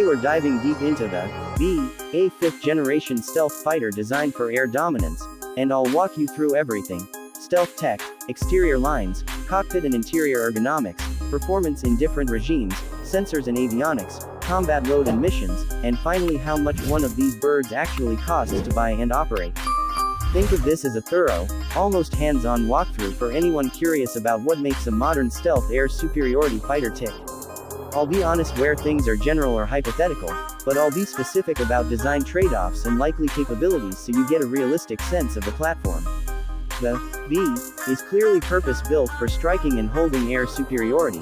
we're diving deep into the a 5th generation stealth fighter designed for air dominance, and I'll walk you through everything. Stealth tech, exterior lines, cockpit and interior ergonomics, performance in different regimes, sensors and avionics, combat load and missions, and finally how much one of these birds actually costs to buy and operate. Think of this as a thorough, almost hands-on walkthrough for anyone curious about what makes a modern stealth air superiority fighter tick. I'll be honest where things are general or hypothetical, but I'll be specific about design trade-offs and likely capabilities so you get a realistic sense of the platform. The B is clearly purpose-built for striking and holding air superiority.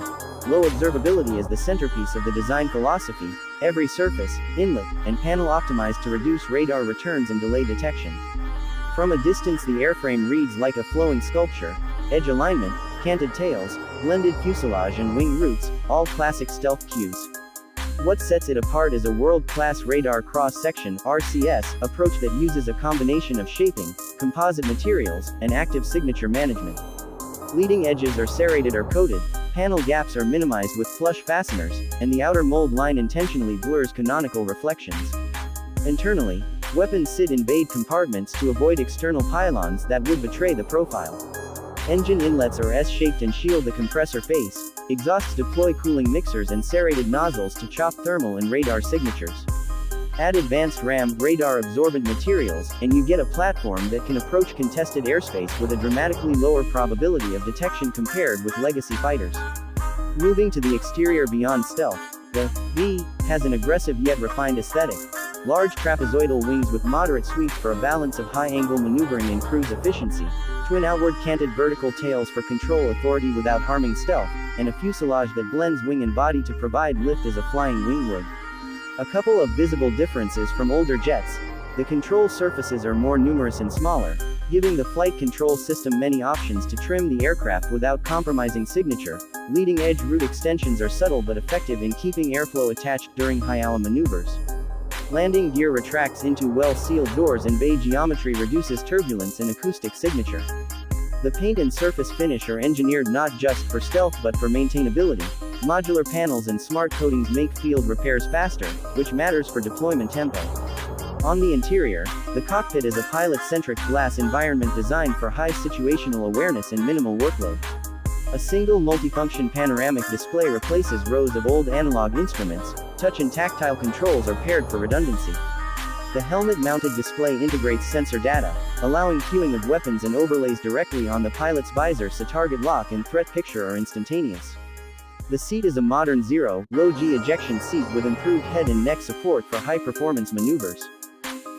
Low observability is the centerpiece of the design philosophy, every surface, inlet, and panel optimized to reduce radar returns and delay detection. From a distance the airframe reads like a flowing sculpture, edge alignment, canted tails, blended fuselage and wing roots, all classic stealth cues. What sets it apart is a world-class radar cross-section (RCS) approach that uses a combination of shaping, composite materials, and active signature management. Leading edges are serrated or coated, panel gaps are minimized with flush fasteners, and the outer mold line intentionally blurs canonical reflections. Internally, weapons sit in bayed compartments to avoid external pylons that would betray the profile. Engine inlets are S-shaped and shield the compressor face, exhausts deploy cooling mixers and serrated nozzles to chop thermal and radar signatures. Add advanced RAM, radar absorbent materials, and you get a platform that can approach contested airspace with a dramatically lower probability of detection compared with legacy fighters. Moving to the exterior beyond stealth, the B has an aggressive yet refined aesthetic. Large trapezoidal wings with moderate sweep for a balance of high-angle maneuvering and cruise efficiency, twin outward canted vertical tails for control authority without harming stealth, and a fuselage that blends wing and body to provide lift as a flying wing would. A couple of visible differences from older jets: the control surfaces are more numerous and smaller, giving the flight control system many options to trim the aircraft without compromising signature. Leading-edge root extensions are subtle but effective in keeping airflow attached during high-ALA maneuvers. Landing gear retracts into well-sealed doors and bay geometry reduces turbulence and acoustic signature. The paint and surface finish are engineered not just for stealth but for maintainability. Modular panels and smart coatings make field repairs faster, which matters for deployment tempo. On the interior, the cockpit is a pilot-centric glass environment designed for high situational awareness and minimal workload. A single multifunction panoramic display replaces rows of old analog instruments. Touch and tactile controls are paired for redundancy. The helmet-mounted display integrates sensor data, allowing cueing of weapons and overlays directly on the pilot's visor so target lock and threat picture are instantaneous. The seat is a modern zero-low-G ejection seat with improved head and neck support for high-performance maneuvers.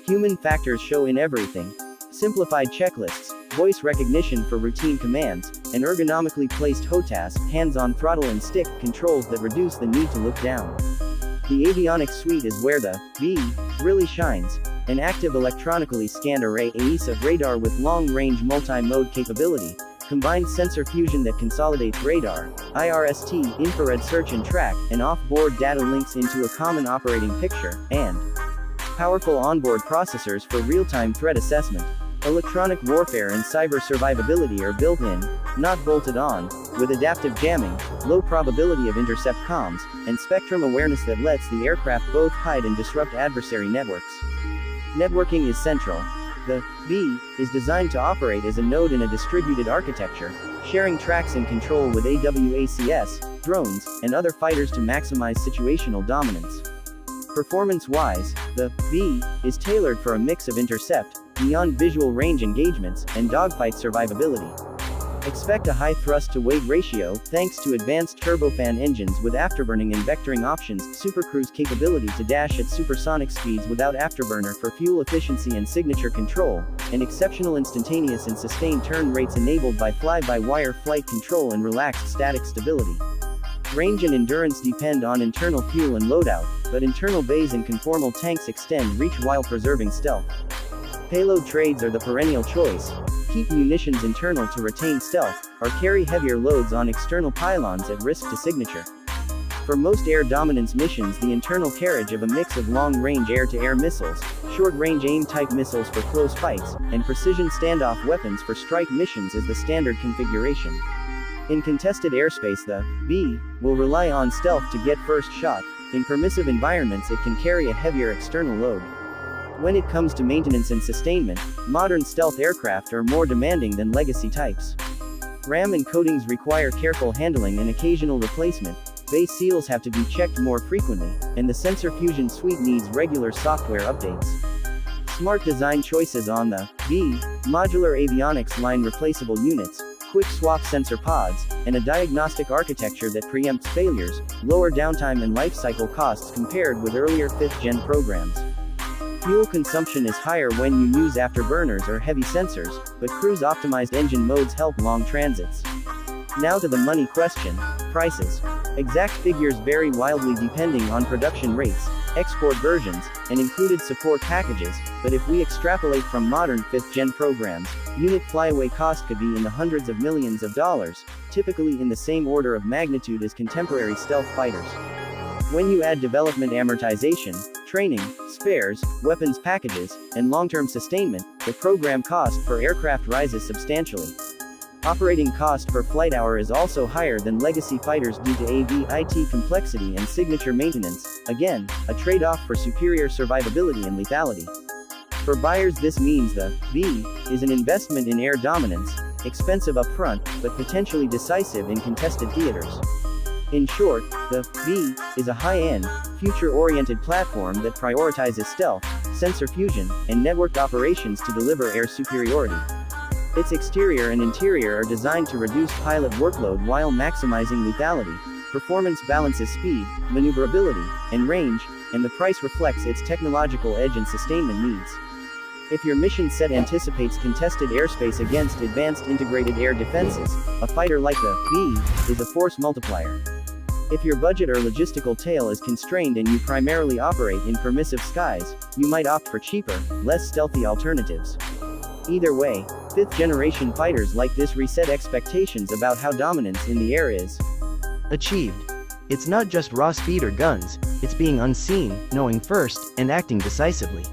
Human factors show in everything. Simplified checklists, voice recognition for routine commands, and ergonomically placed HOTAS, hands-on throttle and stick, controls that reduce the need to look down. The avionics suite is where the B really shines. An active electronically scanned array AESA radar with long-range multi-mode capability, combined sensor fusion that consolidates radar, IRST, infrared search and track, and off-board data links into a common operating picture, and powerful onboard processors for real-time threat assessment. Electronic warfare and cyber survivability are built in, not bolted on, with adaptive jamming, low probability of intercept comms, and spectrum awareness that lets the aircraft both hide and disrupt adversary networks. Networking is central. The B is designed to operate as a node in a distributed architecture, sharing tracks and control with AWACS, drones, and other fighters to maximize situational dominance. Performance-wise, the B is tailored for a mix of intercept, beyond visual range engagements, and dogfight survivability. Expect a high thrust-to-weight ratio, thanks to advanced turbofan engines with afterburning and vectoring options, supercruise capability to dash at supersonic speeds without afterburner for fuel efficiency and signature control, and exceptional instantaneous and sustained turn rates enabled by fly-by-wire flight control and relaxed static stability. Range and endurance depend on internal fuel and loadout, but internal bays and conformal tanks extend reach while preserving stealth. Payload trades are the perennial choice. Keep munitions internal to retain stealth, or carry heavier loads on external pylons at risk to signature. For most air dominance missions, the internal carriage of a mix of long-range air-to-air missiles, short-range aim-type missiles for close fights, and precision standoff weapons for strike missions is the standard configuration. In contested airspace, the B will rely on stealth to get first shot, in permissive environments it can carry a heavier external load. When it comes to maintenance and sustainment, modern stealth aircraft are more demanding than legacy types. RAM and coatings require careful handling and occasional replacement, base seals have to be checked more frequently, and the sensor fusion suite needs regular software updates. Smart design choices on the B modular avionics line, replaceable units, quick swap sensor pods, and a diagnostic architecture that preempts failures, lower downtime and lifecycle costs compared with earlier 5th gen programs. Fuel consumption is higher when you use afterburners or heavy sensors, but cruise-optimized engine modes help long transits. Now to the money question: prices. Exact figures vary wildly depending on production rates, export versions, and included support packages, but if we extrapolate from modern 5th gen programs, unit flyaway cost could be in the hundreds of millions of dollars, typically in the same order of magnitude as contemporary stealth fighters. When you add development amortization, training, spares, weapons packages, and long-term sustainment, the program cost per aircraft rises substantially. Operating cost per flight hour is also higher than legacy fighters due to AV/IT complexity and signature maintenance, again, a trade-off for superior survivability and lethality. For buyers this means the B is an investment in air dominance, expensive upfront, but potentially decisive in contested theaters. In short, the B is a high-end, future-oriented platform that prioritizes stealth, sensor fusion, and networked operations to deliver air superiority. Its exterior and interior are designed to reduce pilot workload while maximizing lethality. Performance balances speed, maneuverability, and range, and the price reflects its technological edge and sustainment needs. If your mission set anticipates contested airspace against advanced integrated air defenses, a fighter like the B is a force multiplier. If your budget or logistical tail is constrained and you primarily operate in permissive skies, you might opt for cheaper, less stealthy alternatives. Either way, 5th generation fighters like this reset expectations about how dominance in the air is achieved. It's not just raw speed or guns, it's being unseen, knowing first, and acting decisively.